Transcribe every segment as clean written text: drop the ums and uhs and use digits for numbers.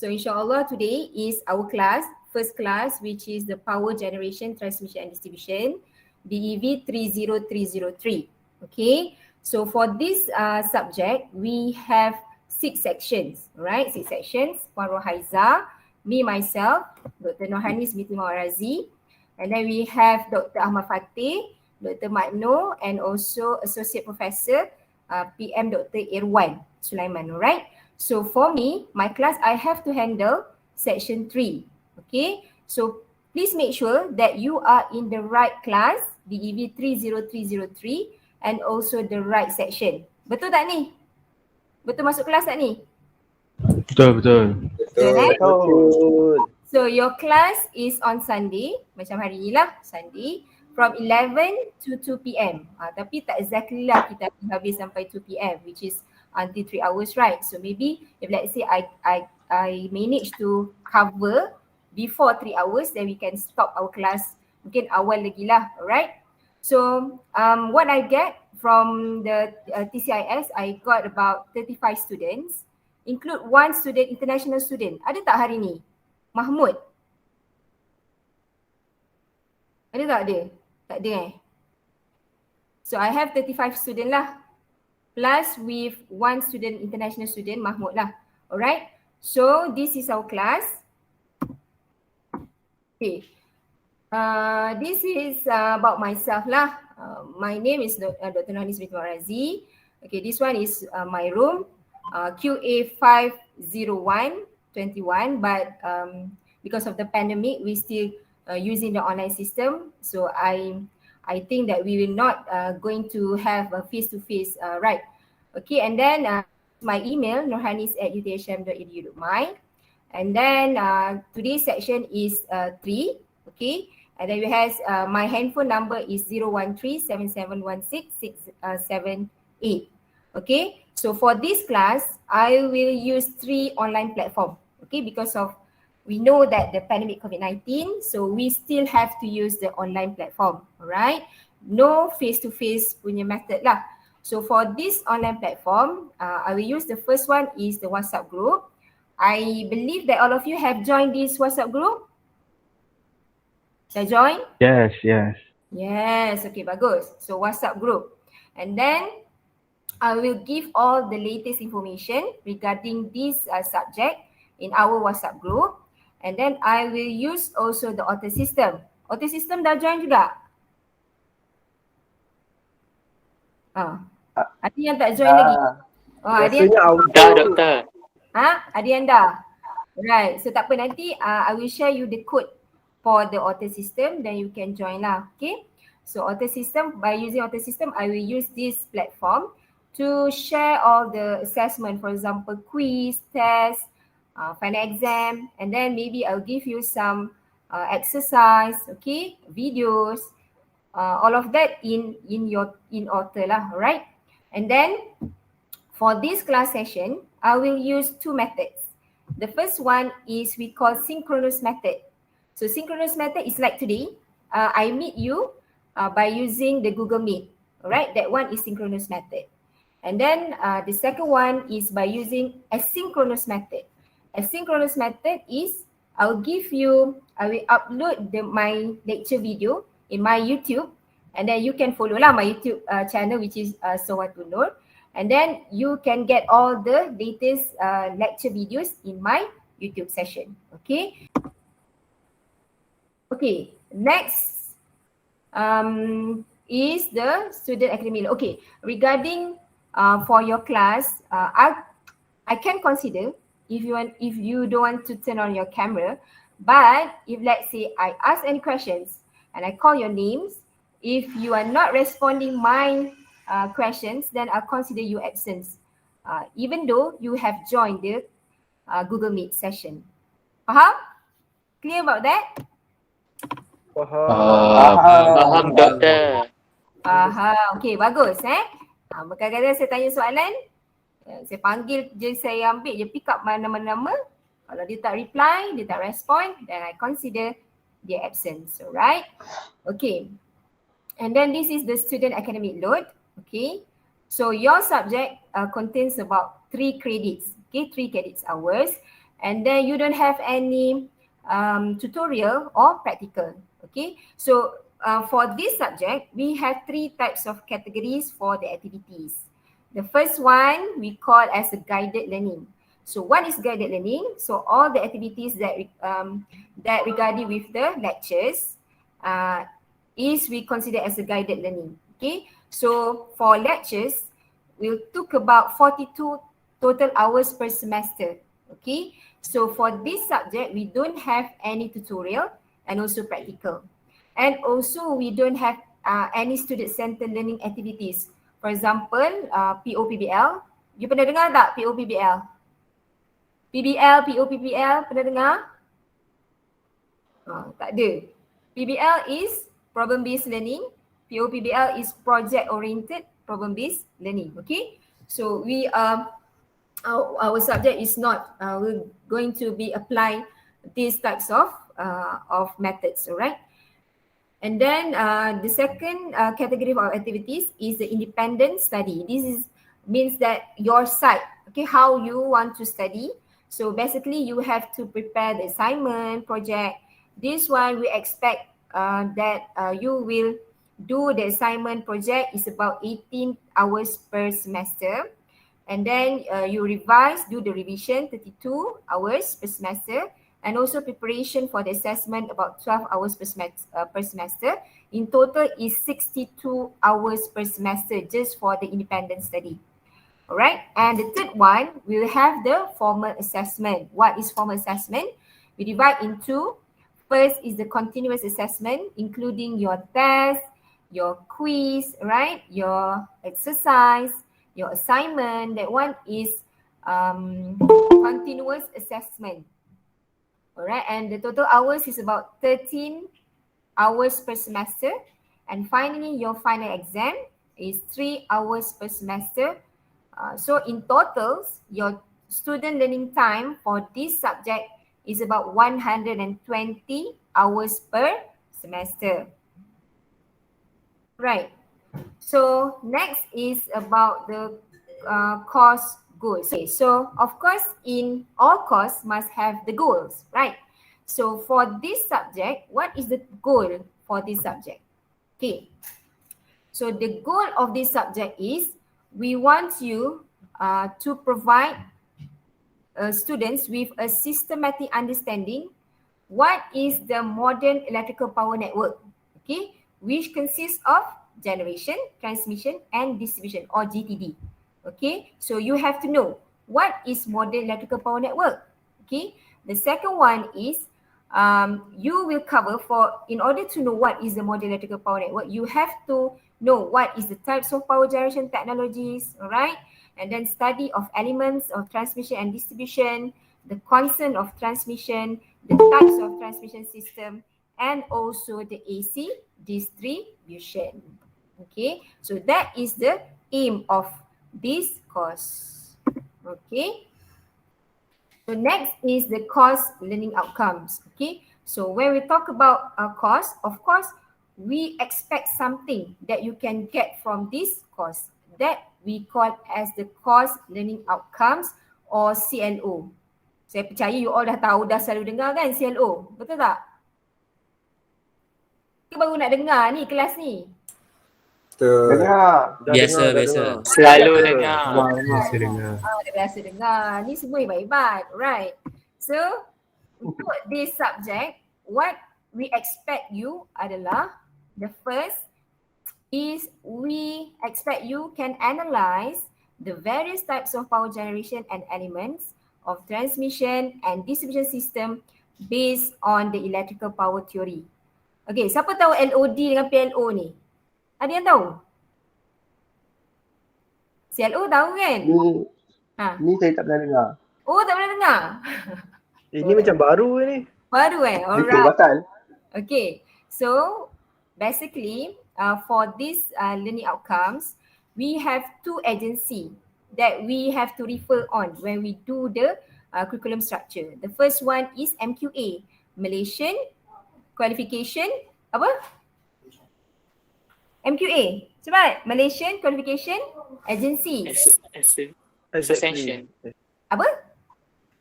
So inshallah today is our class, first class, which is the Power Generation, Transmission and Distribution, DEV 30303. Okay, so for this subject, we have 6 sections, right? 6 sections. Puan Rohaiza, me, myself, Dr. Nohanis binti Mawarazi, and then we have Dr. Ahmad Fatih, Dr. Makno, and also Associate Professor PM Dr. Irwan Sulaiman, alright? So for me, my class, I have to handle section 3, okay? So please make sure that you are in the right class, DEV 30303, and also the right section. Betul tak ni? Betul masuk kelas tak ni? Betul. Betul eh? Betul. So your class is on Sunday, macam hari ni lah, Sunday, from 11 to 2 p.m. Tapi tak exactly lah kita habis sampai 2 p.m. which is until 3 hours, right? So maybe if let's say I manage to cover before 3 hours, then we can stop our class mungkin awal lagi lah, alright? So what I get from the TCIS, I got about 35 students, include 1 student, international student. Ada tak hari ni? Mahmud? Ada tak ada? Tak ada eh? So I have 35 student lah. Plus with 1 student, international student, Mahmud lah. Alright? So this is our class. Okay. This is about myself lah. My name is Dr. Nohanis binti Mawarazi. Okay, this one is my room, QA 50121, but because of the pandemic, we still using the online system. So I think that we will not going to have a face-to-face, right? Okay, and then my email, norhanis@uthsm.edu.my. And then today's section is 3, okay? And then we have my handphone number is 013-7716-678. Okay, so for this class, I will use 3 online platform. Okay, because of we know that the pandemic COVID-19, so we still have to use the online platform. Alright, no face-to-face punya method lah. So for this online platform, I will use the first one is the WhatsApp group. I believe that all of you have joined this WhatsApp group. Dah join? Yes. Yes, okay, bagus. So WhatsApp group. And then I will give all the latest information regarding this subject in our WhatsApp group. And then I will use also the auto system. Auto system dah join juga? Ada yang tak join lagi? Ada yang Dah, doktor. Ada yang dah? Right, so tak apa, nanti I will share you the code for the auto system, then you can join lah, okay? So auto system, by using auto system, I will use this platform to share all the assessment, for example, quiz, test, final exam, and then maybe I'll give you some exercise, okay, videos, all of that in auto lah, right? And then for this class session, I will use 2 methods. The first one is we call synchronous method. So synchronous method is like today, I meet you by using the Google Meet, alright? That one is synchronous method. And then the second one is by using asynchronous method. Asynchronous method is I will upload my lecture video in my YouTube, and then you can follow lah my YouTube channel, which is Sawatul Nur, and then you can get all the latest lecture videos in my YouTube session. Okay. Okay, next is the student academic. Okay, regarding for your class, I can consider if you don't want to turn on your camera, but if let's say I ask any questions and I call your names, if you are not responding my questions, then I'll consider you absent, even though you have joined the Google Meet session. Faham? Clear about that? Faham, doktor. Okay, bagus Kadang-kadang saya tanya soalan, saya panggil je, saya ambil je, pick up nama-nama. Kalau dia tak reply, dia tak respond, then I consider dia absent. So right? Okay. And then this is the student academic load. Okay. So your subject contains about 3 credits. Okay, 3 credits hours. and then you don't have any tutorial or practical. Okay, so for this subject, we have 3 types of categories for the activities. The first one we call as a guided learning. So what is guided learning? So all the activities that regarding with the lectures is we consider as a guided learning. Okay, so for lectures, we'll took about 42 total hours per semester. Okay, so for this subject, we don't have any tutorial and also practical. And also we don't have any student-centered learning activities. For example, POPBL. You pernah dengar tak POPBL? PBL, POPBL, pernah dengar? Tak ada. PBL is problem-based learning. POPBL is project-oriented problem-based learning. Okay, so we our subject is not we're going to be applying these types of methods. Alright. And then the second category of our activities is the independent study. This means that your side, okay, how you want to study. So basically you have to prepare the assignment, project. This one we expect that you will do the assignment project is about 18 hours per semester. And then you revise, do the revision 32 hours per semester. And also preparation for the assessment about 12 hours per semester. In total is 62 hours per semester just for the independent study. Alright, and the third one, we'll have the formal assessment. What is formal assessment? We divide into, first is the continuous assessment, including your test, your quiz, right? Your exercise, your assignment. That one is continuous assessment. Alright, and the total hours is about 13 hours per semester. And finally, your final exam is 3 hours per semester. So in total, your student learning time for this subject is about 120 hours per semester. Right. So next is about the course goals. Okay, so of course in all course must have the goals, right? So for this subject, what is the goal for this subject? Okay, so the goal of this subject is we want you to provide students with a systematic understanding what is the modern electrical power network, okay, which consists of generation, transmission and distribution or GTD. Okay, so you have to know what is modern electrical power network. Okay, the second one is you will cover in order to know what is the modern electrical power network, you have to know what is the types of power generation technologies, all right, and then study of elements of transmission and distribution, the constant of transmission, the types of transmission system, and also the AC distribution. Okay, so that is the aim of this course. Okay, so next is the course learning outcomes. Okay, so when we talk about a course, of course we expect something that you can get from this course that we call as the course learning outcomes or CLO. Saya percaya you all dah tahu, dah selalu dengar kan CLO, betul tak? Ke baru nak dengar ni kelas ni? Dengar. Biasa. Selalu dengar. Biasa dengar. Dah biasa dengar. Ni semua hebat-hebat. Right. So, untuk this subject, what we expect you adalah, the first is we expect you can analyze the various types of power generation and elements of transmission and distribution system based on the electrical power theory. Okay, siapa tahu LOD dengan PLO ni? Ada yang tahu? CLO tahu kan? Ni saya tak pernah dengar. Oh, tak pernah dengar? Ini macam baru ni. Baru Betul alright. pasal. Okay, so basically for these learning outcomes, we have 2 agency that we have to refer on when we do the curriculum structure. The first one is MQA, Malaysian Qualification, apa? MQA, cepat. Malaysian Qualification Agency. Association. Apa?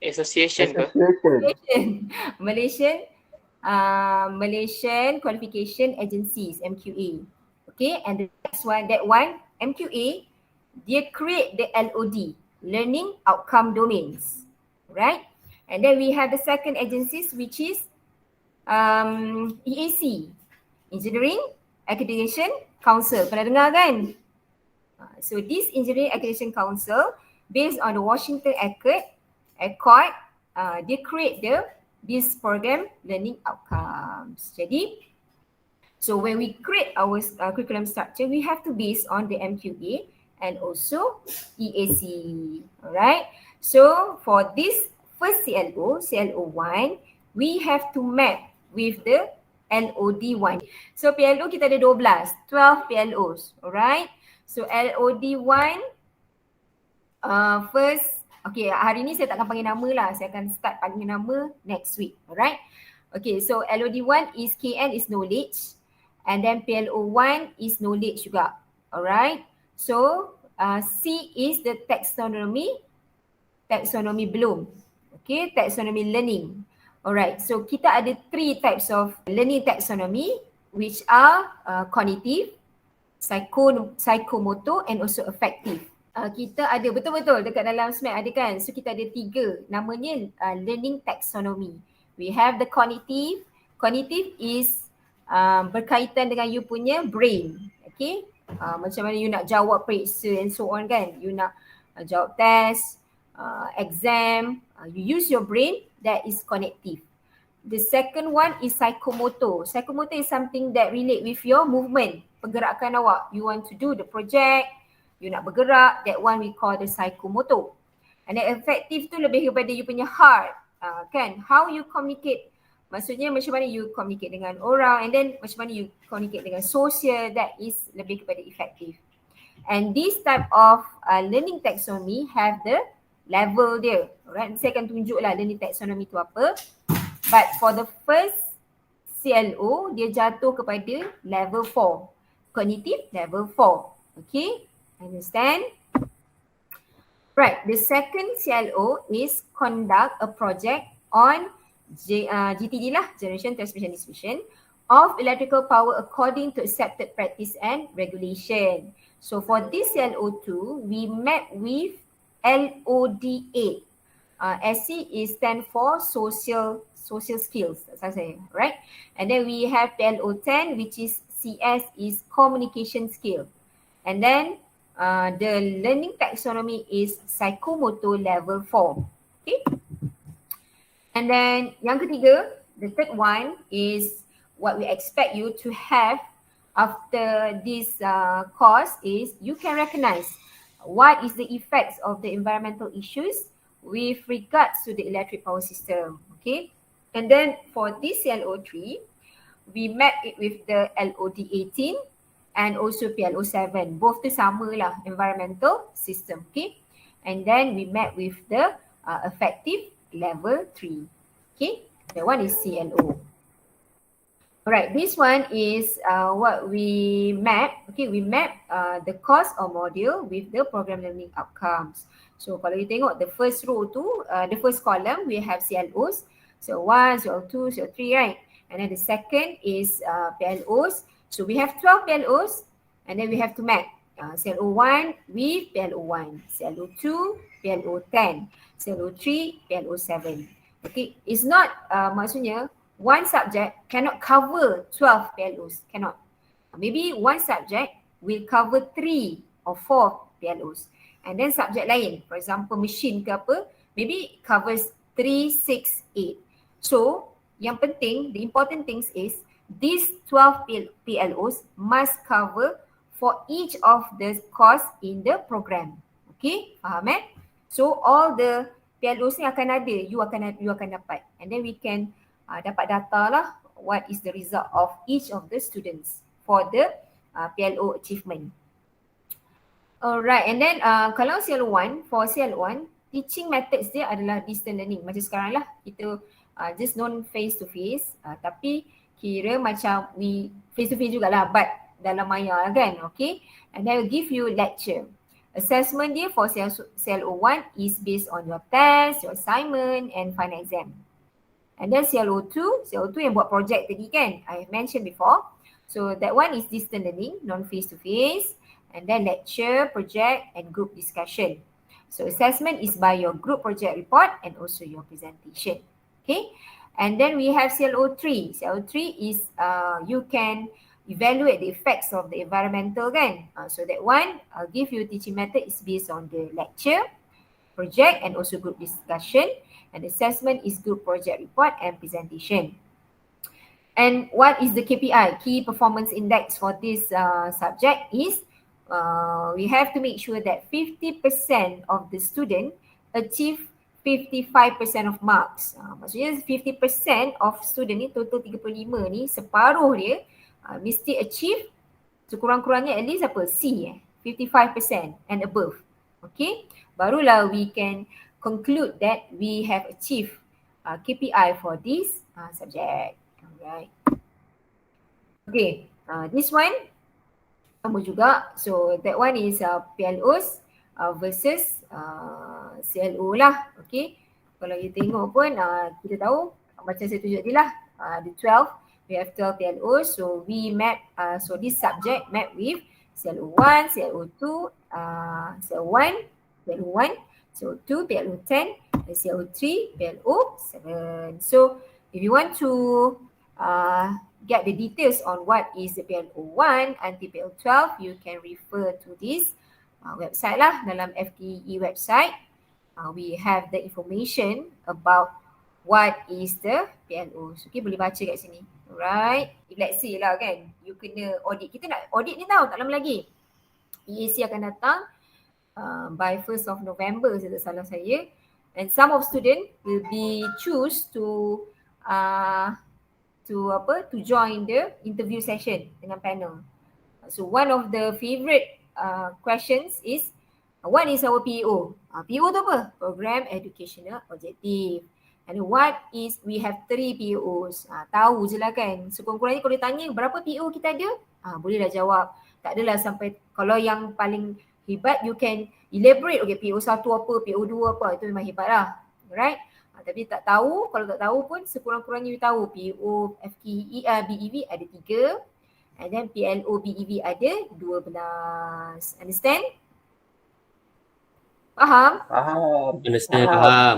Association ke? Association. Malaysian Qualification Agencies, MQA. Okay, and the next one, that one, MQA, dia create the LOD, Learning Outcome Domains, right? And then we have the second agencies, which is EAC, Engineering Accreditation Council. Pernah dengar kan? So this Engineering Accreditation Council, based on the Washington Accord, they create this program learning outcomes. Jadi, so when we create our curriculum structure, we have to base on the MQA and also EAC. Alright. So for this first CLO1, we have to map with the LOD1. So PLO kita ada 12 PLOs. Alright. So LOD1 first, okay, hari ni saya tak akan panggil nama lah. Saya akan start panggil nama next week. Alright. Okay, so LOD1 is KN is knowledge. And then PLO1 is knowledge juga. Alright. So C is the taxonomy belum. Okay, taxonomy learning. Alright, so kita ada 3 types of learning taxonomy, which are cognitive, psychomotor and also affective. Kita ada betul-betul dekat dalam SMAP ada kan. So kita ada 3 namanya learning taxonomy. We have the cognitive. Cognitive is berkaitan dengan you punya brain. Okay, macam mana you nak jawab periksa and so on kan. You nak jawab test, exam, you use your brain, that is cognitive. The second one is psychomotor. Psychomotor is something that relate with your movement, pergerakan awak. You want to do the project, you nak bergerak, that one we call the psychomotor. And then affective tu lebih kepada you punya heart, kan, how you communicate. Maksudnya macam mana you communicate dengan orang, and then macam mana you communicate dengan social, that is lebih kepada effective. And this type of learning taxonomy have the level dia. Alright, saya akan tunjuklah learning taxonomy tu apa. But for the first CLO, dia jatuh kepada level 4. Cognitive level 4. Okay, understand? Right, the second CLO is conduct a project on GTD lah, Generation, Transmission, Distribution of electrical power according to accepted practice and regulation. So for this CLO2, we map with LOD8. SC is stand for social skills, right? And then we have PLO10, which is CS is communication skill. And then the learning taxonomy is psychomotor level 4. Okay. And then yang ketiga, the third one is what we expect you to have after this course is you can recognize what is the effects of the environmental issues with regards to the electric power system. Okay. And then for this CLO3, we map it with the LOD18 and also PLO7. Both tu sama lah, environmental system. Okay. And then we map with the effective level 3. Okay. That one is CLO. Alright, this one is what we map. Okay, we map the course or module with the program learning outcomes. So kalau you tengok the first row tu, the first column we have CLOs. So 1, CL2, CL3, right? And then the second is PLOs. So we have 12 PLOs and then we have to map CLO1 with PLO1, CLO2, PLO10, CLO3, PLO7. Okay, it's not maksudnya one subject cannot cover 12 PLOs, cannot. Maybe one subject will cover 3 or 4 PLOs. And then subject lain, for example machine ke apa, maybe covers 3, 6, 8. So yang penting, the important things is these 12 PLOs must cover for each of the course in the program. Okay, faham eh? So all the PLOs ni akan ada, you akan dapat. And then we can dapat data lah what is the result of each of the students for the PLO achievement. Alright, and then kalau CL1, for CL1, teaching methods dia adalah distance learning. Macam sekarang lah, kita just non face to face, tapi kira macam we face to face jugalah but dalam maya kan, okay. And then will give you lecture. Assessment dia for CLO1 is based on your test, your assignment and final exam. And then CLO2 yang buat project tadi kan, I have mentioned before. So that one is distant learning, non-face-to-face, and then lecture, project and group discussion. So assessment is by your group project report and also your presentation. Okay. And then we have CLO3. CLO3 is you can evaluate the effects of the environmental kan. So that one give you teaching method is based on the lecture, project and also group discussion, and assessment is group project report and presentation. And what is the KPI, key performance index for this subject is we have to make sure that 50% of the student achieve 55% of marks. Maksudnya 50% of student ni, total 35 ni, separuh dia mesti achieve sekurang-kurangnya at least apa? C 55% and above. Okay, barulah we can conclude that we have achieved KPI for this subject. Alright. Okay, this one sama juga. So that one is PLOs versus CLO lah. Okay, kalau you tengok pun kita tahu macam saya tunjuk tadi lah, the 12, we have 12 PLOs. So we map, so this subject map with CLO1, CLO2, CLO1, PLO1, CLO2, PLO10, and CLO3, PLO7. So if you want to get the details on what is the PLO1 until PLO12, you can refer to this website lah. Dalam FTE website, we have the information about what is the PLO. So, okay, boleh baca kat sini. Alright. If let's say lah kan, you kena audit. Kita nak audit ni tahu, tak lama lagi. EAC akan datang by 1st of November, saya tak salah saya. And some of student will be choose to join the interview session dengan panel. So one of the favorite questions is what is our PEO? PEO tu apa? Program Educational Objective. And what is, we have 3 PEOs. Tahu je lah kan. Sekurang-kurangnya kalau ditanya berapa PEO kita ada, bolehlah jawab. Tak adalah sampai, kalau yang paling hebat you can elaborate, okay PEO 1 apa, PEO 2 apa, itu memang hebat lah. Right? Tapi tak tahu, kalau tak tahu pun sekurang-kurangnya you tahu PEO FKE, BEV ada 3 and then PLO BEV ada 12. Understand? Faham? Understand, faham.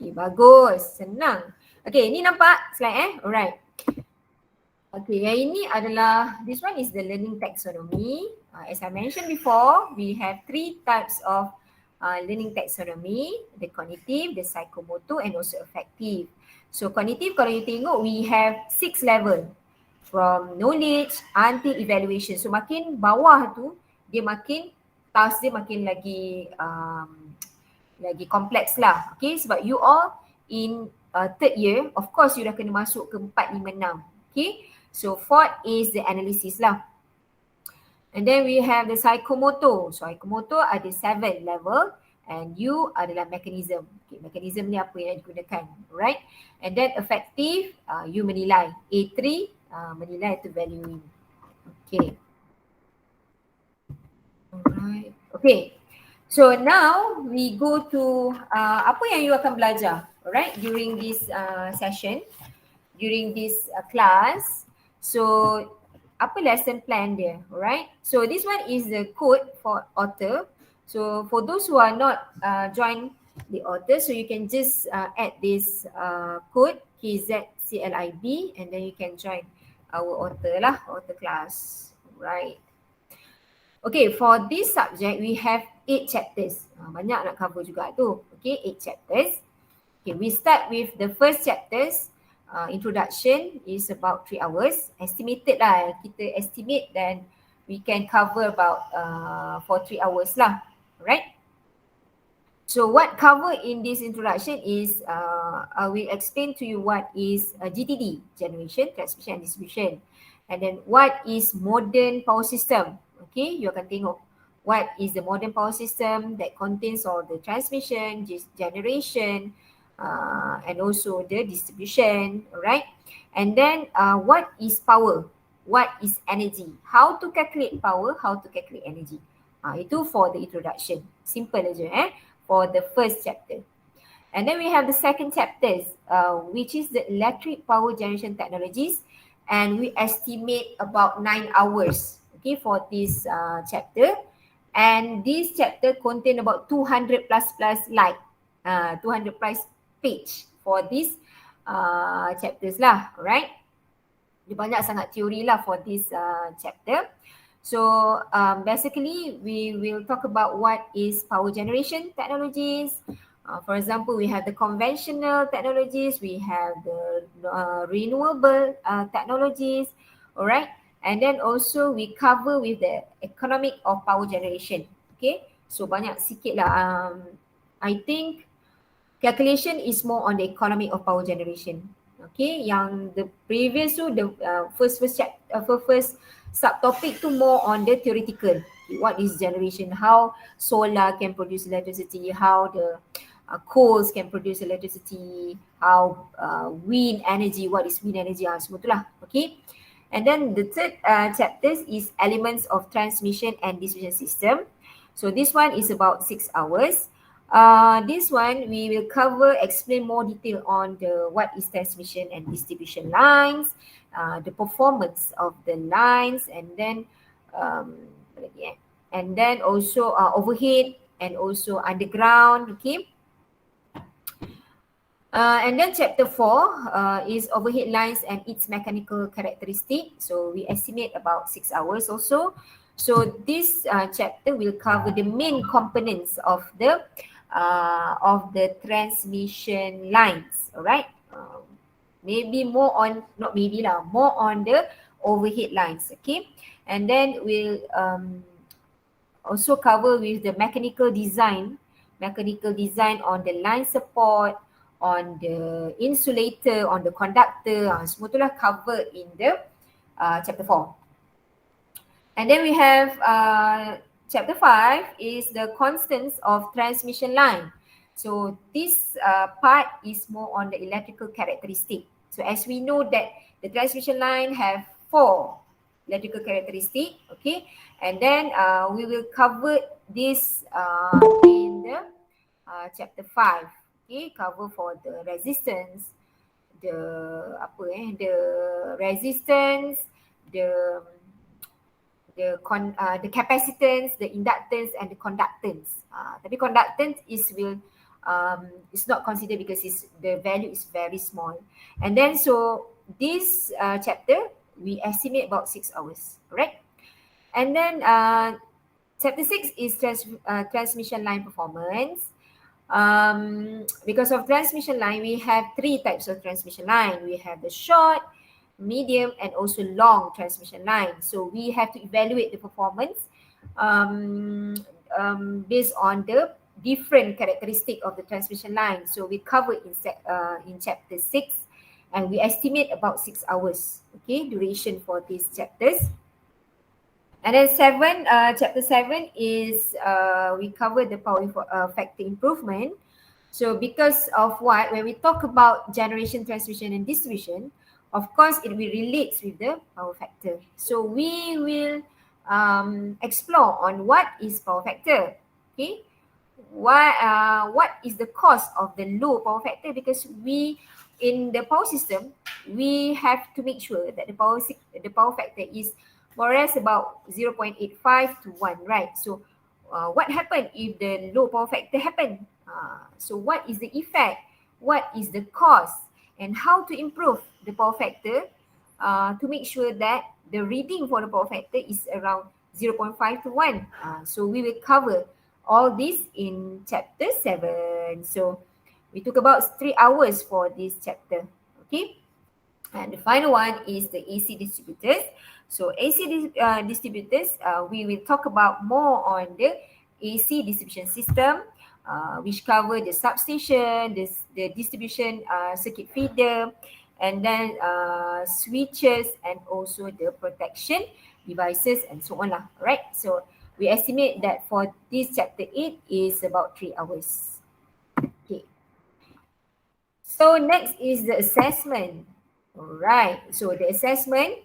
Okay, bagus. Senang. Okay, ni nampak slide Alright. Okay, yang ini adalah, this one is the learning taxonomy. As I mentioned before, we have 3 types of learning taxonomy, the cognitive, the psychomotor and also affective. So cognitive, kalau you tengok, we have 6 level from knowledge until evaluation. So makin bawah tu, dia makin, task dia makin lagi lagi kompleks lah. Okay, sebab you all in 3rd year, of course you dah kena masuk ke 4, 5, 6. Okay, so 4th is the analysis lah. And then we have the psychomotor. So psychomotor ada 7 level and you adalah mechanism. Okay, mechanism ni apa yang digunakan, right? And then affective, you menilai. A3, menilai to valuing. Okay. Alright. Okay. So now we go to apa yang you akan belajar, alright, during this session, during this class. So apa lesson plan dia, alright? So this one is the code for author. So for those who are not join the author, so you can just add this code KZCLIB and then you can join our author lah, author class, right? Okay, for this subject we have 8 chapters. Banyak nak cover juga tu. Okay, 8 chapters. Okay, we start with the first chapters. Introduction is about 3 hours. Estimated lah, kita estimate dan we can cover about for 3 hours lah. Alright. So what cover in this introduction is I will explain to you what is GTD, generation, transmission and distribution. And then what is modern power system. Okay, you akan tengok what is the modern power system that contains all the transmission, generation, and also the distribution, alright? And then what is power? What is energy? How to calculate power? How to calculate energy? Itu for the introduction. Simple aja for the first chapter. And then we have the second chapters, which is the electric power generation technologies, and we estimate about 9 hours, okay, for this chapter. And this chapter contain about 200 plus slide, 200 plus page for this chapters lah, alright. Dia banyak sangat teori lah for this chapter. So basically we will talk about what is power generation technologies. For example, we have the conventional technologies, we have the renewable technologies, alright. And then also we cover with the economic of power generation. Okay, so banyak sikit lah. I think calculation is more on the economic of power generation. Okay, yang the previous tu the first subtopic tu more on the theoretical. What is generation? How solar can produce electricity? How the coals can produce electricity? How wind energy? What is wind energy? Semua tu lah. Okay. And then the third chapter is elements of transmission and distribution system. So this one is about 6 hours. This one we will explain more detail on the what is transmission and distribution lines, the performance of the lines, and then and then also overhead and also underground. Okay. And then chapter 4 is overhead lines and its mechanical characteristic. So we estimate about 6 hours also. So this chapter will cover the main components of the transmission lines. Alright. Maybe more on, not maybe lah, more on the overhead lines. Okay. And then we'll also cover with the mechanical design on the line support, on the insulator, on the conductor, semua tu lah covered in the chapter 4. And then we have chapter 5 is the constants of transmission line. So this part is more on the electrical characteristic. So as we know that the transmission line have 4 electrical characteristic, okay, and then we will cover this in the chapter 5. Okay, cover for the resistance, the resistance, the capacitance, the inductance, and the conductance. Tapi conductance is not considered because the value is very small. And then so this chapter we estimate about 6 hours, right? And then chapter 6 is transmission line performance. Because of transmission line, we have 3 types of transmission line. We have the short, medium, and also long transmission line. So we have to evaluate the performance based on the different characteristic of the transmission line. So we cover in chapter 6, and we estimate about 6 hours, okay, duration for these chapters. And then chapter 7 is we cover the power factor improvement. So because of what, when we talk about generation, transmission, and distribution, of course it will relate with the power factor. So we will explore on what is power factor. Okay, what is the cause of the low power factor? Because we in the power system we have to make sure that the power factor is more or less about 0.85 to 1, right? So what happened if the low power factor happened? So what is the effect? What is the cause? And how to improve the power factor to make sure that the reading for the power factor is around 0.5 to 1. So we will cover all this in chapter 7. So we took about 3 hours for this chapter. Okay. And the final one is the AC distributors. So AC distributors, we will talk about more on the AC distribution system, which cover the substation, the distribution circuit feeder, and then switches, and also the protection devices, and so on lah. Right? So we estimate that for this chapter 8 is about 3 hours. Okay. So next is the assessment. Alright. So the assessment,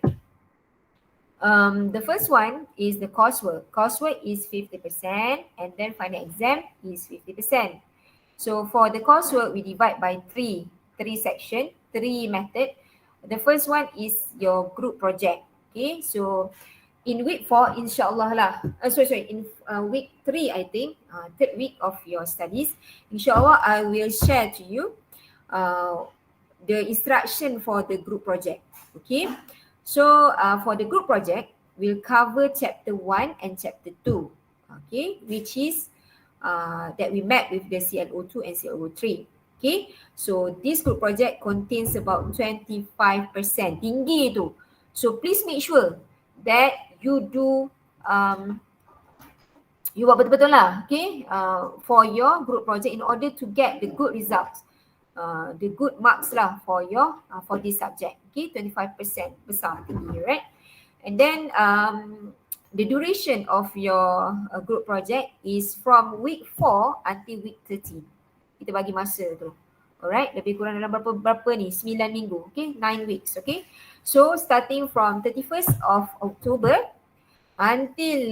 The first one is the coursework. Coursework is 50% and then final exam is 50%. So for the coursework, we divide by three section, three method. The first one is your group project. Okay, so in week 4, insyaAllah lah, in week 3, I think, third week of your studies, insyaAllah, I will share to you the instruction for the group project. Okay, so for the group project, we'll cover chapter 1 and chapter 2, okay, which is that we met with the CLO2 and CLO3. Okay, so this group project contains about 25%, tinggi tu. So please make sure that you do you buat betul-betul lah, okay, for your group project in order to get the good results, the good marks lah for your for this subject. Okay, 25% besar, tinggi, right? And then the duration of your group project is from week 4 until week 13. Kita bagi masa tu. Alright, lebih kurang dalam berapa ni? 9 minggu. Okay, 9 weeks. Okay, so starting from 31st of October until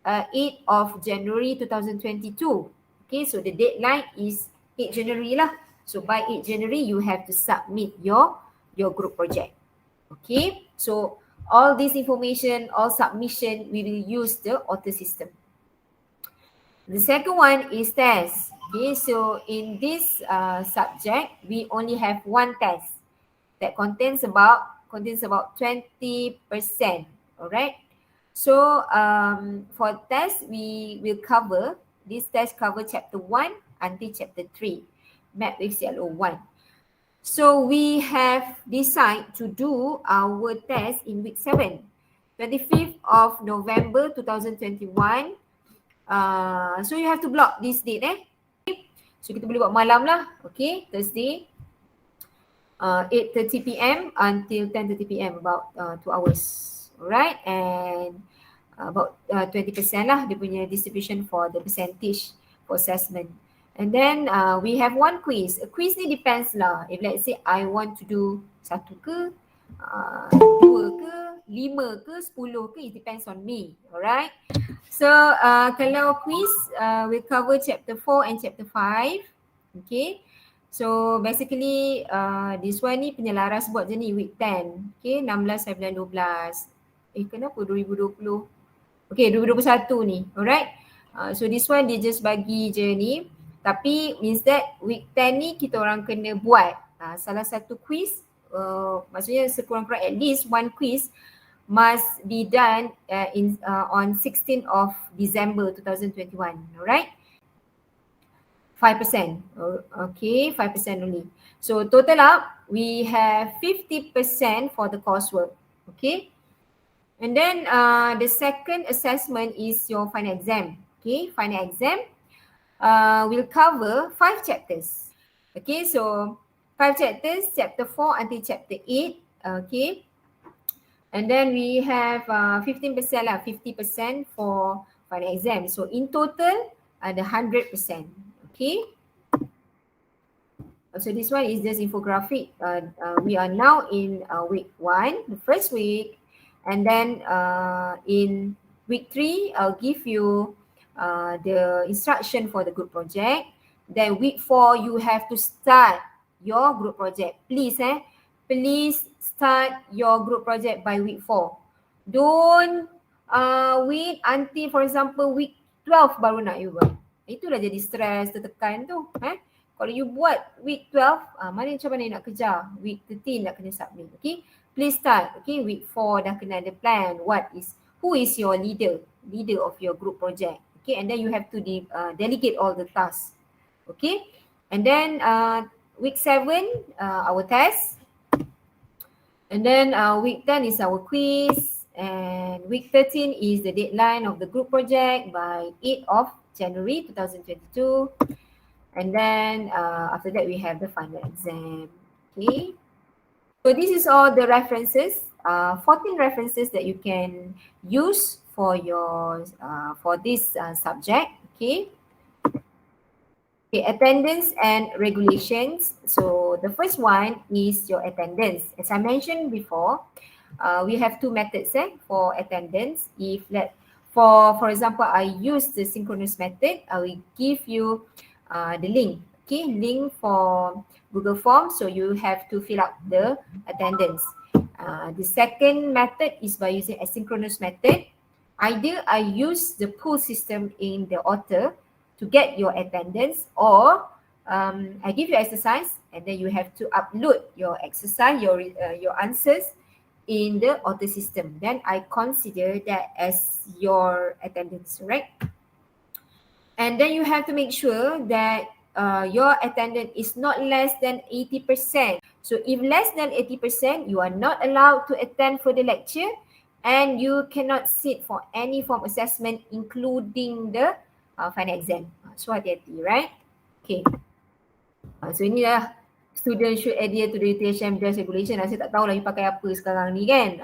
8 of January 2022. Okay, so the deadline is 8 January lah. So by 8 January, you have to submit your group project. Okay, so all this information, all submission, we will use the auto system. The second one is test. Okay, so in this subject, we only have one test that contains about 20%. Alright. So for test, we will cover, this test cover chapter 1 until chapter 3, met with CLO1. So we have decided to do our test in week 7, 25th of November 2021. So you have to block this date. So kita boleh buat malam lah. Okay, Thursday 8:30 PM until 10:30 PM, about 2 hours. Alright, and about 20% lah dia punya distribution for the percentage for assessment. And then we have one quiz. A quiz ni depends lah. If let's say I want to do 1 ke, 2 ke, 5 ke, 10 ke, it depends on me. Alright. So kalau quiz, we cover chapter 4 and chapter 5. Okay. So basically this one ni penyelaras buat je ni week 10. Okay, 16, 19, 12. Kenapa 2020? Okay, 2021 ni. Alright. So this one dia just bagi je ni. Tapi means that week 10 ni kita orang kena buat salah satu quiz, maksudnya sekurang-kurang at least one quiz must be done on 16th of December 2021. Alright. 5%. Okay, 5% only. So total up, we have 50% for the coursework. Okay. And then the second assessment is your final exam. Okay, final exam will cover 5 chapters. Okay, so 5 chapters, chapter 4 until chapter 8. Okay. And then we have 15% lah, 50% for final exam. So in total, ada 100%. Okay. So this one is just infographic. We are now in week 1, the first week. And then in week 3, I'll give you the instruction for the group project. Then week 4, you have to start your group project. Please, please start your group project by week 4. Don't wait until, for example, week 12 baru nak you buat. Itulah jadi stres, tertekan tu. Kalau you buat week 12, macam mana nak kejar? Week 13 nak kena submit. Okay, please start. Okay, week 4 dah kena ada plan. Who is your leader of your group project? Okay, and then you have to delegate all the tasks. Okay, and then week 7, our test. And then week 10 is our quiz. And week 13 is the deadline of the group project by 8 of January 2022. And then after that, we have the final exam. Okay. So this is all the references, 14 references that you can use for your for this subject. Okay. Okay, attendance and regulations. So the first one is your attendance. As I mentioned before, we have two methods for attendance. If for example, I use the synchronous method, I will give you the link. Okay, link for Google Form, so you have to fill out the attendance. The second method is by using asynchronous method. Either I use the pool system in the Otter to get your attendance, or I give you exercise and then you have to upload your exercise, your answers in the Otter system. Then I consider that as your attendance, right? And then you have to make sure that your attendance is not less than 80%. So if less than 80%, you are not allowed to attend for the lecture and you cannot sit for any form assessment including the final exam. So hati-hati, right? Okay. So inilah student should adhere to the utilization dress regulation. Saya tak tahulah you pakai apa sekarang ni kan.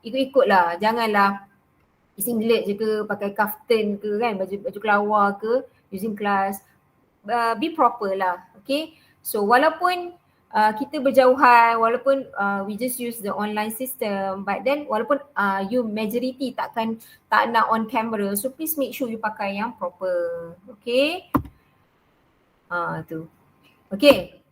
Ikut-ikutlah. Janganlah singlet je ke, pakai kaftan ke kan, baju kelawar ke using class. Be proper lah. Okay. So walaupun kita berjauhan, walaupun we just use the online system, but then walaupun you majority tak nak on camera, so please make sure you pakai yang proper. Okay. Tu. Okay.